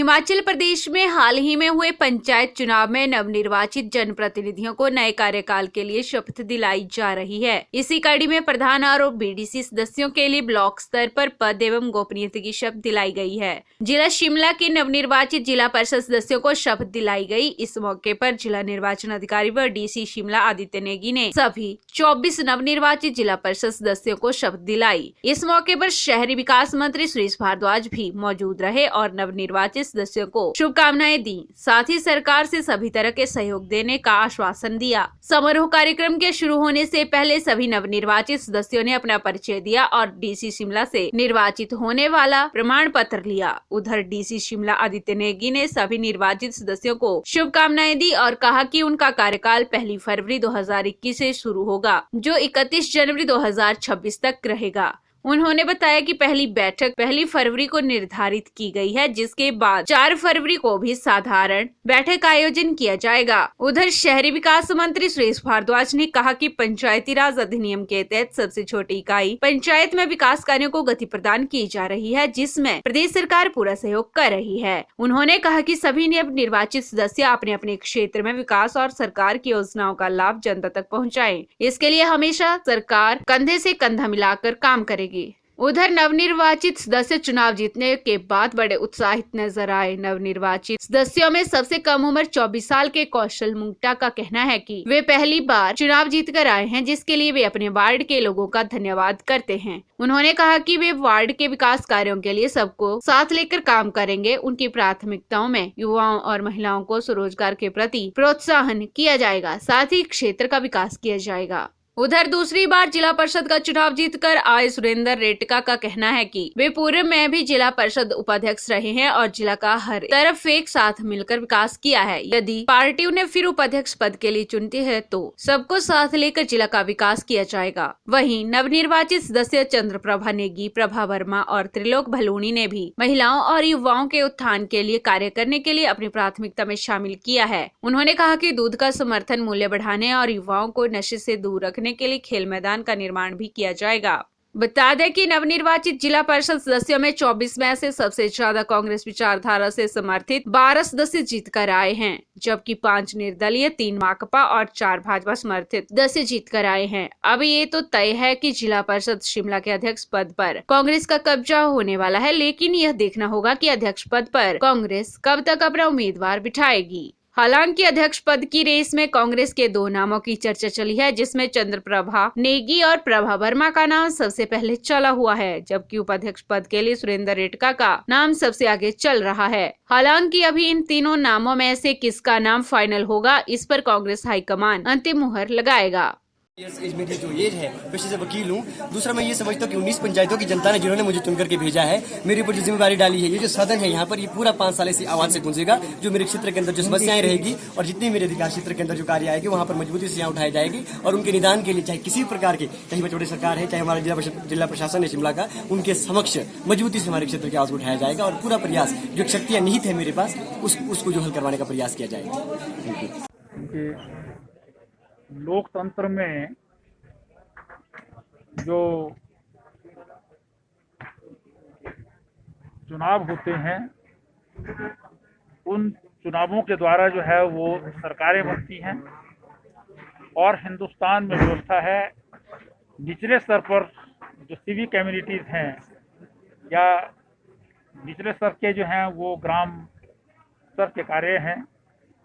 हिमाचल प्रदेश में हाल ही में हुए पंचायत चुनाव में नवनिर्वाचित जनप्रतिनिधियों को नए कार्यकाल के लिए शपथ दिलाई जा रही है। इसी कड़ी में प्रधान और बीडीसी सदस्यों के लिए ब्लॉक स्तर पर पद एवं गोपनीयता की शपथ दिलाई गई है। जिला शिमला के नवनिर्वाचित जिला परिषद सदस्यों को शपथ दिलाई गई। इस मौके पर जिला निर्वाचन अधिकारी व डीसी शिमला आदित्य नेगी ने सभी 24 नवनिर्वाचित जिला परिषद सदस्यों को शपथ दिलाई। इस मौके पर शहरी विकास मंत्री सुरेश भारद्वाज भी मौजूद रहे और नवनिर्वाचित सदस्यों को शुभकामनाएं दी। साथ ही सरकार से सभी तरह के सहयोग देने का आश्वासन दिया। समारोह कार्यक्रम के शुरू होने से पहले सभी नवनिर्वाचित सदस्यों ने अपना परिचय दिया और डीसी शिमला से निर्वाचित होने वाला प्रमाण पत्र लिया। उधर डीसी शिमला आदित्य नेगी ने सभी निर्वाचित सदस्यों को शुभकामनाएं दी और कहा कि उनका कार्यकाल 1 फरवरी 2021 से शुरू होगा, जो 31 जनवरी 2026 तक रहेगा। उन्होंने बताया कि पहली बैठक 1 फरवरी को निर्धारित की गई है, जिसके बाद 4 फरवरी को भी साधारण बैठक का आयोजन किया जाएगा। उधर शहरी विकास मंत्री सुरेश भारद्वाज ने कहा कि पंचायती राज अधिनियम के तहत सबसे छोटी इकाई पंचायत में विकास कार्यों को गति प्रदान की जा रही है, जिसमें प्रदेश सरकार पूरा सहयोग कर रही है। उन्होंने कहा कि सभी निर्वाचित सदस्य अपने अपने क्षेत्र में विकास और सरकार की योजनाओं का लाभ जनता तक पहुँचाए। इसके लिए हमेशा सरकार कंधे से कंधा मिलाकर काम करेगी। उधर नवनिर्वाचित सदस्य चुनाव जीतने के बाद बड़े उत्साहित नजर आए। नवनिर्वाचित सदस्यों में सबसे कम उम्र 24 साल के कौशल मुंगटा का कहना है कि वे पहली बार चुनाव जीतकर आए हैं, जिसके लिए वे अपने वार्ड के लोगों का धन्यवाद करते हैं। उन्होंने कहा कि वे वार्ड के विकास कार्यों के लिए सबको साथ लेकर काम करेंगे। उनकी प्राथमिकताओं में युवाओं और महिलाओं को स्वरोजगार के प्रति प्रोत्साहन किया जाएगा, साथ ही क्षेत्र का विकास किया जाएगा। उधर दूसरी बार जिला परिषद का चुनाव जीतकर आए सुरेंद्र रेटका का कहना है कि वे पूर्व में भी जिला परिषद उपाध्यक्ष रहे हैं और जिला का हर तरफ एक साथ मिलकर विकास किया है। यदि पार्टी उन्हें फिर उपाध्यक्ष पद के लिए चुनती है तो सबको साथ लेकर जिला का विकास किया जाएगा। वहीं नवनिर्वाचित सदस्य चंद्रप्रभा नेगी, प्रभा वर्मा और त्रिलोक भलूनी ने भी महिलाओं और युवाओं के उत्थान के लिए कार्य करने के लिए अपनी प्राथमिकता में शामिल किया है। उन्होंने कहा कि दूध का समर्थन मूल्य बढ़ाने और युवाओं को नशे से दूर रखने के लिए खेल मैदान का निर्माण भी किया जाएगा। बता दें कि नवनिर्वाचित जिला परिषद सदस्यों में 24 में से सबसे ज्यादा कांग्रेस विचारधारा से समर्थित 12 सदस्य जीतकर आए हैं, जबकि 5 निर्दलीय, 3 माकपा और 4 भाजपा समर्थित सदस्य जीतकर आए हैं। अब ये तो तय है कि जिला परिषद शिमला के अध्यक्ष पद पर कांग्रेस का कब्जा होने वाला है, लेकिन यह देखना होगा कि अध्यक्ष पद पर कांग्रेस कब तक अपना उम्मीदवार बिठाएगी। हालांकि अध्यक्ष पद की रेस में कांग्रेस के 2 नामों की चर्चा चली है, जिसमें चंद्रप्रभा नेगी और प्रभा वर्मा का नाम सबसे पहले चला हुआ है, जबकि उपाध्यक्ष पद के लिए सुरेंद्र रेटका का नाम सबसे आगे चल रहा है। हालांकि अभी इन तीनों नामों में से किसका नाम फाइनल होगा, इस पर कांग्रेस हाईकमान अंतिम मुहर लगाएगा। मेरी जो एज है पेशे से वकील हूँ। दूसरा मैं ये समझता हूँ कि 19 पंचायतों की जनता ने जिन्होंने मुझे चुन करके भेजा है, मेरे ऊपर जो जिम्मेदारी डाली है, ये जो सदन है यहाँ पर, ये पूरा 5 साल से आवाज से गूंजेगा। जो मेरे क्षेत्र के अंदर जो समस्याएं रहेगी और जितने मेरे अधिकार क्षेत्र के अंदर जो कार्य आएगी, वहाँ पर मजबूती से यहाँ उठाई जाएगी और उनके निदान के लिए चाहे किसी प्रकार के, चाहे बचौड़ी सरकार है, चाहे हमारा जिला प्रशासन है शिमला का, उनके समक्ष मजबूती से हमारे क्षेत्र की आवाज उठाया जाएगा और पूरा प्रयास जो शक्तियां निहित है मेरे पास उसको जो हल करवाने का प्रयास किया जाएगा। लोकतंत्र में जो चुनाव होते हैं, उन चुनावों के द्वारा जो है वो सरकारें बनती हैं और हिंदुस्तान में व्यवस्था है निचले स्तर पर जो सिविक कम्युनिटीज़ हैं या निचले स्तर के जो हैं वो ग्राम स्तर के कार्य हैं,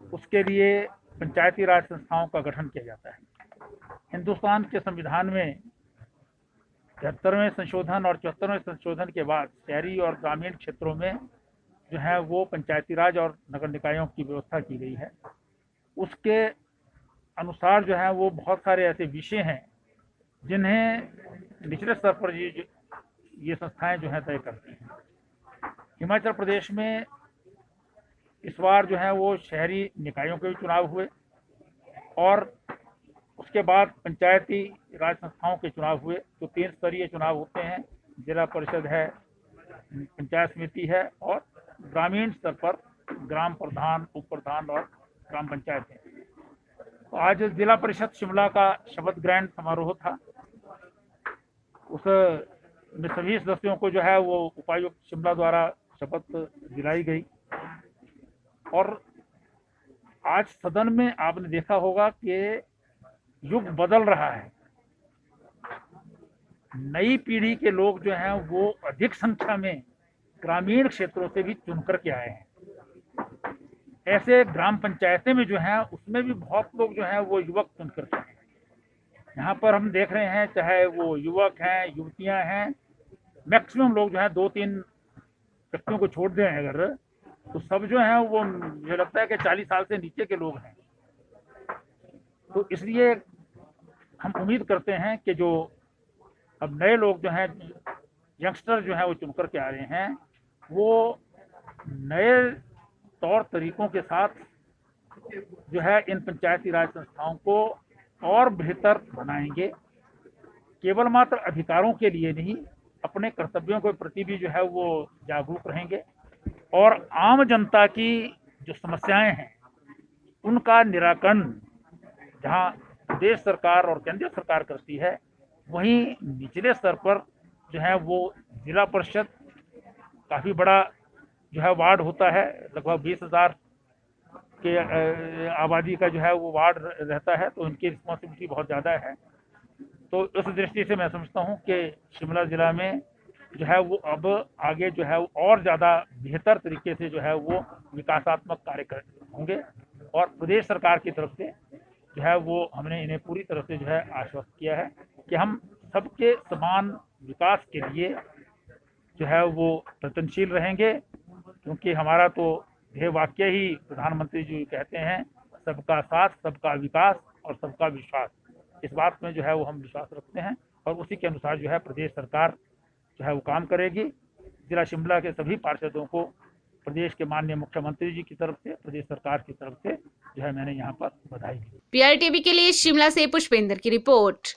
उसके लिए पंचायती राज संस्थाओं का गठन किया जाता है। हिंदुस्तान के संविधान में 73वें संशोधन और 74वें संशोधन के बाद शहरी और ग्रामीण क्षेत्रों में जो है वो पंचायती राज और नगर निकायों की व्यवस्था की गई है। उसके अनुसार जो है वो बहुत सारे ऐसे विषय हैं जिन्हें निचले स्तर पर ये संस्थाएं जो है तय करती हैं। हिमाचल प्रदेश में इस बार जो है वो शहरी निकायों के भी चुनाव हुए और उसके बाद पंचायती राज संस्थाओं के चुनाव हुए। तो 3 स्तरीय चुनाव होते हैं, जिला परिषद है, पंचायत समिति है और ग्रामीण स्तर पर ग्राम प्रधान, उप प्रधान और ग्राम पंचायत है। तो आज जिला परिषद शिमला का शपथ ग्रहण समारोह था। उस में सभी सदस्यों को जो है वो उपायुक्त शिमला द्वारा शपथ दिलाई गई। और आज सदन में आपने देखा होगा कि युग बदल रहा है। नई पीढ़ी के लोग जो हैं वो अधिक संख्या में ग्रामीण क्षेत्रों से भी चुन कर के आए हैं। ऐसे ग्राम पंचायतें में जो हैं उसमें भी बहुत लोग जो हैं वो युवक चुन कर के आए हैं। यहाँ पर हम देख रहे हैं, चाहे वो युवक हैं, युवतियां हैं, मैक्सिमम लोग जो हैं 2-3 व्यक्तियों को छोड़ दें अगर, तो सब जो हैं वो मुझे लगता है कि 40 साल से नीचे के लोग हैं। तो इसलिए हम उम्मीद करते हैं कि जो अब नए लोग जो हैं, यंगस्टर जो हैं वो चुन कर के आ रहे हैं, वो नए तौर तरीकों के साथ जो है इन पंचायती राज संस्थाओं को और बेहतर बनाएंगे। केवल मात्र अधिकारों के लिए नहीं, अपने कर्तव्यों के प्रति भी जो है वो जागरूक रहेंगे और आम जनता की जो समस्याएं हैं उनका निराकरण जहां प्रदेश सरकार और केंद्र सरकार करती है, वहीं निचले स्तर पर जो है वो जिला परिषद, काफ़ी बड़ा जो है वार्ड होता है, लगभग 20,000 के आबादी का जो है वो वार्ड रहता है, तो उनकी रिस्पॉन्सिबिलिटी बहुत ज़्यादा है। तो उस दृष्टि से मैं समझता हूँ कि शिमला ज़िला में जो है वो अब आगे जो है और ज़्यादा बेहतर तरीके से जो है वो विकासात्मक कार्य होंगे और प्रदेश सरकार की तरफ से जो है वो हमने इन्हें पूरी तरह से जो है आश्वस्त किया है कि हम सबके समान विकास के लिए जो है वो प्रयत्नशील रहेंगे, क्योंकि हमारा तो ध्येय वाक्य ही प्रधानमंत्री जी कहते हैं, सबका साथ, सबका विकास और सबका विश्वास। इस बात में जो है वो हम विश्वास रखते हैं और उसी के अनुसार जो है प्रदेश सरकार जो है वो काम करेगी। जिला शिमला के सभी पार्षदों को प्रदेश के माननीय मुख्यमंत्री जी की तरफ से, प्रदेश सरकार की तरफ से जो है मैंने यहाँ पर बधाई दी। PRTV के लिए शिमला से पुष्पेंद्र की रिपोर्ट।